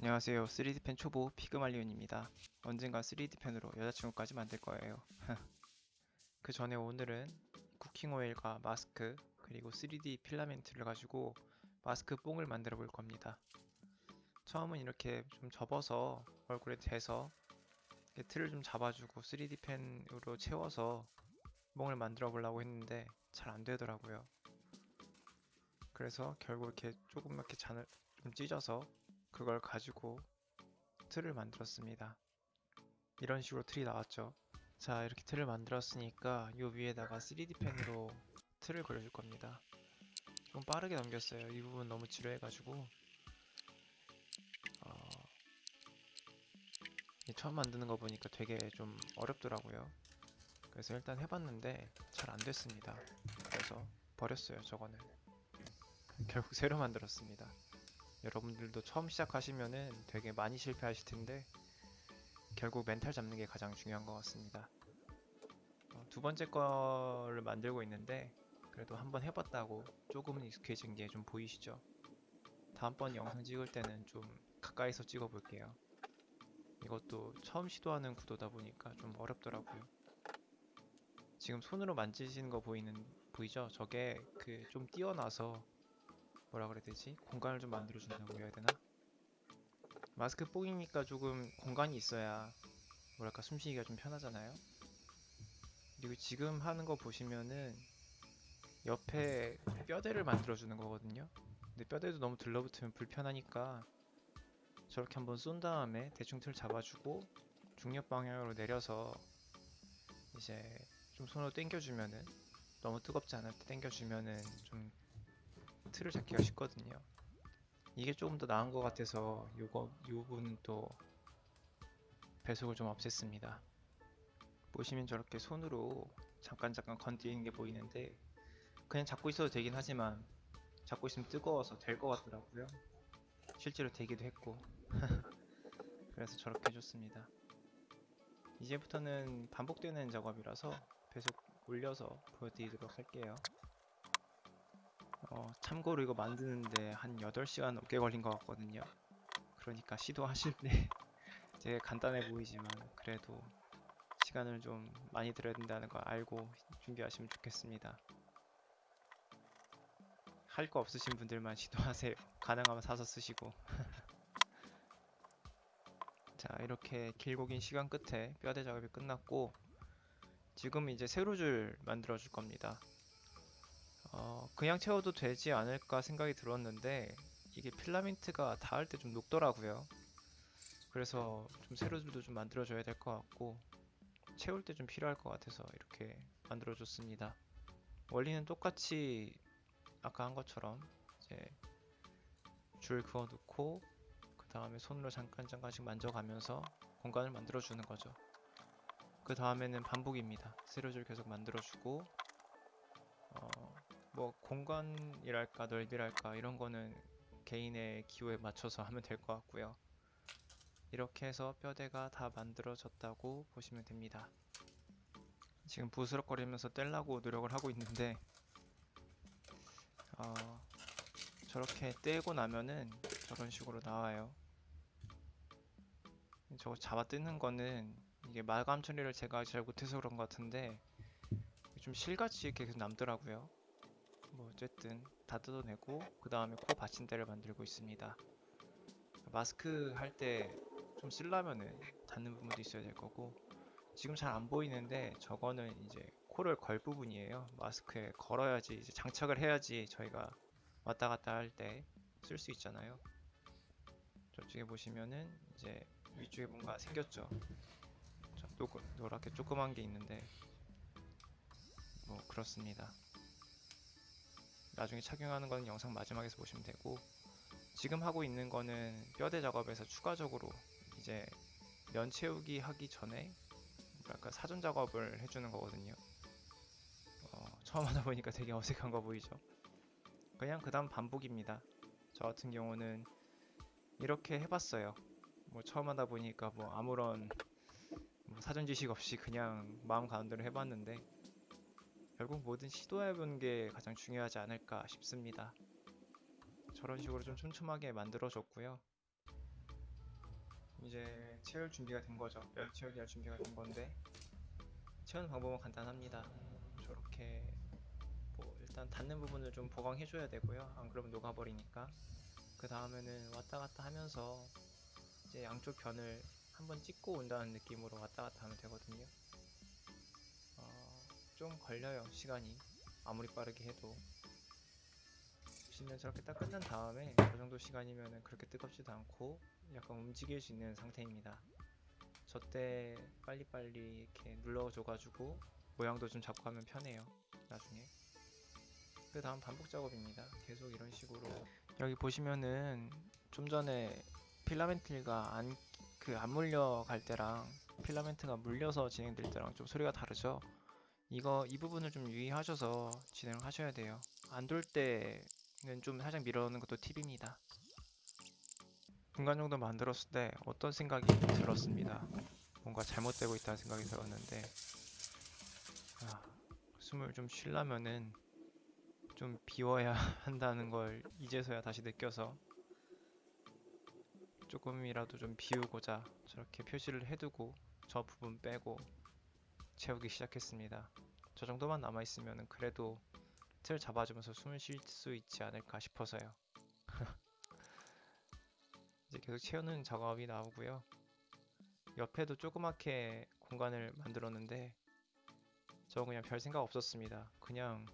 안녕하세요. 3D펜 초보 피그말리온입니다. 언젠가 3D펜으로 여자친구까지 만들 거예요. 그 전에 오늘은 쿠킹 오일과 마스크 그리고 3D 필라멘트를 가지고 마스크 뽕을 만들어 볼 겁니다. 처음은 이렇게 좀 접어서 얼굴에 대서 이렇게 틀을 좀 잡아주고 3D펜으로 채워서 뽕을 만들어 보려고 했는데 잘 안 되더라고요. 그래서 결국 이렇게 조그맣게 잔을 좀 찢어서 그걸 가지고 틀을 만들었습니다. 이런 식으로 틀이 나왔죠. 자, 이렇게 틀을 만들었으니까 이 위에다가 3D 펜으로 틀을 그려줄 겁니다. 좀 빠르게 넘겼어요. 이 부분 너무 지루해가지고 어, 처음 만드는 거 보니까 되게 좀 어렵더라고요. 그래서 일단 해봤는데 잘 안 됐습니다. 그래서 버렸어요. 저거는 결국 새로 만들었습니다. 여러분들도 처음 시작하시면은 되게 많이 실패하실 텐데 결국 멘탈 잡는 게 가장 중요한 것 같습니다. 두 번째 거를 만들고 있는데 그래도 한번 해봤다고 조금은 익숙해진 게 좀 보이시죠? 다음번 영상 찍을 때는 좀 가까이서 찍어 볼게요. 이것도 처음 시도하는 구도다 보니까 좀 어렵더라고요. 지금 손으로 만지시는 거 보이죠? 저게 그 좀 띄어나서 뭐라 그래야 되지? 공간을 좀 만들어 준다고 해야 되나? 마스크 뽕이니까 조금 공간이 있어야 뭐랄까 숨쉬기가 좀 편하잖아요. 그리고 지금 하는 거 보시면은 옆에 뼈대를 만들어 주는 거거든요. 근데 뼈대도 너무 들러붙으면 불편하니까 저렇게 한번 쏜 다음에 대충 틀 잡아주고 중력 방향으로 내려서 이제 좀 손으로 당겨주면은 너무 뜨겁지 않을 때 당겨주면은 좀 틀을 잡기가 쉽거든요. 이게 조금 더 나은 것 같아서 이 부분은 또 배속을 좀 없앴습니다. 보시면 저렇게 손으로 잠깐 건드리는 게 보이는데 그냥 잡고 있어도 되긴 하지만 잡고 있으면 뜨거워서 될 것 같더라고요. 실제로 되기도 했고 그래서 저렇게 해줬습니다. 이제부터는 반복되는 작업이라서 배속 올려서 보여드리도록 할게요. 참고로 이거 만드는데 한 8시간 넘게 걸린 것 같거든요. 그러니까 시도하실 때 되게 간단해 보이지만 그래도 시간을 좀 많이 들여야 된다는 거 알고 준비하시면 좋겠습니다. 할 거 없으신 분들만 시도하세요. 가능하면 사서 쓰시고. 자, 이렇게 길고 긴 시간 끝에 뼈대 작업이 끝났고 지금 이제 세로줄 만들어 줄 겁니다. 그냥 채워도 되지 않을까 생각이 들었는데 이게 필라멘트가 닿을 때 좀 녹더라고요. 그래서 좀 세로줄도 좀 만들어줘야 될 것 같고 채울 때 좀 필요할 것 같아서 이렇게 만들어줬습니다. 원리는 똑같이 아까 한 것처럼 이제 줄 그어 놓고 그 다음에 손으로 잠깐씩 만져가면서 공간을 만들어주는 거죠. 그 다음에는 반복입니다. 세로줄 계속 만들어주고 뭐 공간이랄까 넓이랄까 이런 거는 개인의 기호에 맞춰서 하면 될 것 같고요. 이렇게 해서 뼈대가 다 만들어졌다고 보시면 됩니다. 지금 부스럭거리면서 떼려고 노력을 하고 있는데 어, 저렇게 떼고 나면은 저런 식으로 나와요. 저거 잡아 뜯는 거는 이게 마감 처리를 제가 잘 못해서 그런 것 같은데 좀 실같이 계속 남더라고요. 뭐 어쨌든 다 뜯어내고 그 다음에 코 받침대를 만들고 있습니다. 마스크 할 때 좀 쓰려면은 닿는 부분도 있어야 될 거고 지금 잘 안 보이는데 저거는 이제 코를 걸 부분이에요. 마스크에 걸어야지 이제 장착을 해야지 저희가 왔다 갔다 할 때 쓸 수 있잖아요. 저쪽에 보시면은 이제 위쪽에 뭔가 생겼죠. 노랗게 조그만 게 있는데 뭐 그렇습니다. 나중에 착용하는 거는 영상 마지막에서 보시면 되고 지금 하고 있는 거는 뼈대 작업에서 추가적으로 이제 면 채우기 하기 전에 뭐랄까 사전 작업을 해주는 거거든요. 처음 하다 보니까 되게 어색한 거 보이죠? 그냥 그 다음 반복입니다. 저 같은 경우는 이렇게 해봤어요. 뭐 처음 하다 보니까 뭐 아무런 뭐 사전 지식 없이 그냥 마음 가는 대로 해봤는데 결국 뭐든 시도해보는 게 가장 중요하지 않을까 싶습니다. 저런 식으로 좀 촘촘하게 만들어줬고요. 이제 채울 준비가 된 거죠. 열 채우기 할 준비가 된 건데 채우는 방법은 간단합니다. 저렇게 뭐 일단 닿는 부분을 좀 보강해 줘야 되고요. 안 그러면 녹아버리니까. 그 다음에는 왔다 갔다 하면서 이제 양쪽 변을 한번 찍고 온다는 느낌으로 왔다 갔다 하면 되거든요. 좀 걸려요, 시간이. 아무리 빠르게 해도. 보시면 저렇게 딱 끝난 다음에 그 정도 시간이면 그렇게 뜨겁지도 않고 약간 움직일 수 있는 상태입니다. 저때 빨리빨리 이렇게 눌러줘가지고 모양도 좀 잡고 하면 편해요, 나중에. 그 다음 반복 작업입니다. 계속 이런 식으로. 여기 보시면은 좀 전에 필라멘트가 안 물려갈 때랑 필라멘트가 물려서 진행될 때랑 좀 소리가 다르죠? 이 부분을 좀 유의하셔서 진행을 하셔야 돼요. 안 돌 때는 좀 살짝 밀어넣는 것도 팁입니다. 중간 정도 만들었을 때 어떤 생각이 들었습니다. 뭔가 잘못되고 있다는 생각이 들었는데, 숨을 좀 쉬려면은 좀 비워야 한다는 걸 이제서야 다시 느껴서 조금이라도 좀 비우고자 저렇게 표시를 해두고 저 부분 빼고 채우기 시작했습니다. 저 정도만 남아있으면 그래도 틀 잡아주면서 숨을 쉴 수 있지 않을까 싶어서요. 이제 계속 채우는 작업이 나오고요. 옆에도 조그맣게 공간을 만들었는데 저 그냥 별 생각 없었습니다. 그냥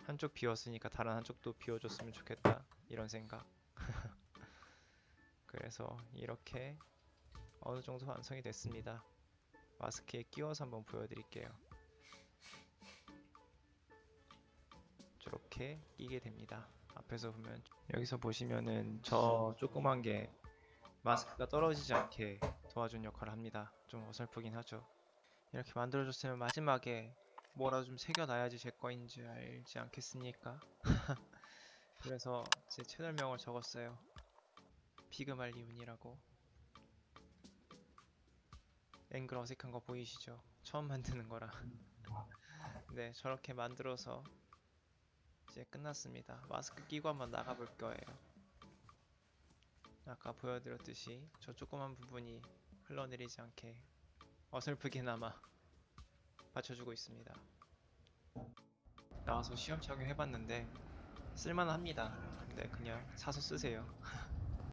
한쪽 비웠으니까 다른 한쪽도 비워줬으면 좋겠다 이런 생각. 그래서 이렇게 어느 정도 완성이 됐습니다. 마스크에 끼워서 한번 보여드릴게요. 저렇게 끼게 됩니다. 앞에서 보면 여기서 보시면은 저 조그만 게 마스크가 떨어지지 않게 도와준 역할을 합니다. 좀 어설프긴 하죠. 이렇게 만들어줬으면 마지막에 뭐라도 좀 새겨놔야지 제 거인지 알지 않겠습니까? 그래서 제 채널명을 적었어요. 피그말리온이라고. 앵글 어색한 거 보이시죠? 처음 만드는 거라. 네, 저렇게 만들어서 이제 끝났습니다. 마스크 끼고 한번 나가볼 거예요. 아까 보여드렸듯이 저 조그만 부분이 흘러내리지 않게 어설프게나마 받쳐주고 있습니다. 나와서 시험 착용해봤는데 쓸만합니다. 근데 그냥 사서 쓰세요.